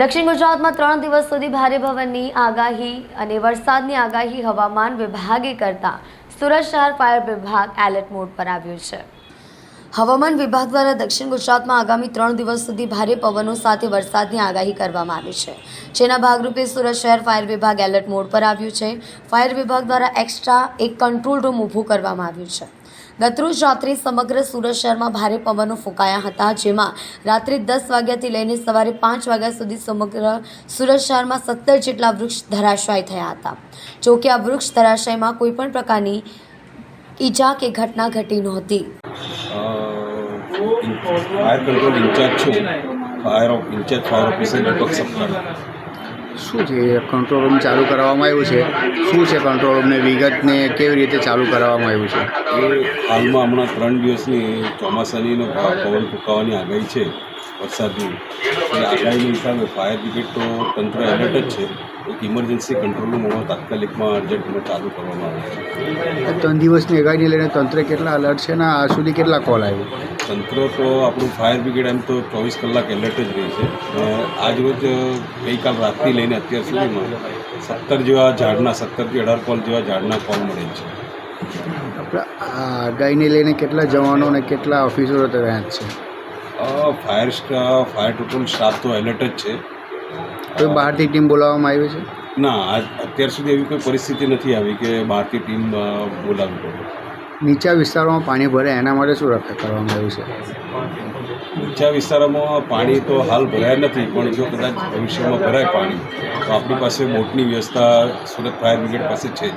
દક્ષિણ ગુજરાતમાં 3 દિવસ સુધી ભારે પવનની આગાહી અને વરસાદની આગાહી હવામાન વિભાગે કરતા સુરત શહેર ફાયર વિભાગ એલર્ટ મોડ પર આવ્યું છે। હવામાન વિભાગ દ્વારા દક્ષિણ ગુજરાતમાં આગામી 3 દિવસ સુધી ભારે પવનો સાથે વરસાદની આગાહી કરવામાં આવી છે, જેના ભાગરૂપે સુરત શહેર ફાયર વિભાગ એલર્ટ મોડ પર આવ્યું છે। ફાયર વિભાગ દ્વારા એક્સ્ટ્રા એક કંટ્રોલ રૂમ ઊભું કરવામાં આવ્યું છે। ગતરોજ રાત્રે સમગ્ર સુરત શહેરમાં ભારે પવનો ફૂંકાયા હતા, જેમાં રાત્રે 10 વાગ્યાથી લઈને સવારે 5 વાગ્યા સુધી સમગ્ર સુરત શહેરમાં 17 જેટલા વૃક્ષ ધરાશાયી થયા હતા। જો કે આ વૃક્ષ ધરાશાયીમાં કોઈ પણ પ્રકારની ઈજા કે ઘટના ઘટી નહોતી। ફાયર કંટ્રોલ ઇન્ચાર્જ છું, ફાયર ઓફિસર દીપક સપ્તાહ। શું છે કંટ્રોલ રૂમ ચાલુ કરવામાં આવ્યું છે? શું છે કંટ્રોલ રૂમને વિગતને કેવી રીતે ચાલુ કરવામાં આવ્યું છે? એ હાલમાં હમણાં 3 દિવસની ચોમાસાનીનો પવન ફૂંકાવાની આગાહી છે, વરસાદની। એ આગાહીના હિસાબે ફાયર બ્રિગેડ તો તંત્ર એલર્ટ જ છે। એક ઇમરજન્સી કંટ્રોલ રૂમ હમણાં તાત્કાલિકમાં અર્જન્ટમાં ચાલુ કરવામાં આવે છે। 3 દિવસની આગાહીને લઈને તંત્ર કેટલા અલર્ટ છે ને આ સુધી કેટલા કોલ આવ્યો? તંત્ર તો આપણું ફાયર બ્રિગેડ એમ તો 24 કલાક એલર્ટ જ રહી છે। આજ રોજ ગઈકાલ રાતથી લઈને અત્યાર સુધીમાં 17 જેવા ઝાડના 17 થી 18 કોલ જેવા ઝાડના કોલ મળેલ છે। આપણે આ આગાહીને લઈને કેટલા જવાનો અને કેટલા ઓફિસરો તૈયાર છે? ફાયર ટોટલ સ્ટાફ તો એલર્ટ જ છે। કોઈ બહારથી ટીમ બોલાવવામાં આવી છે? ના, અત્યાર સુધી એવી કોઈ પરિસ્થિતિ નથી આવી કે બહારથી ટીમ બોલાવવી પડે। નીચા વિસ્તારોમાં પાણી ભરે એના માટે શું રક્ષા કરવામાં આવ્યું છે? નીચા વિસ્તારોમાં પાણી તો હાલ ભરાયા નથી, પણ જો કદાચ ભવિષ્યમાં ભરાય પાણી તો આપણી પાસે બોટની વ્યવસ્થા સુરત ફાયર બ્રિગેડ પાસે છે જ।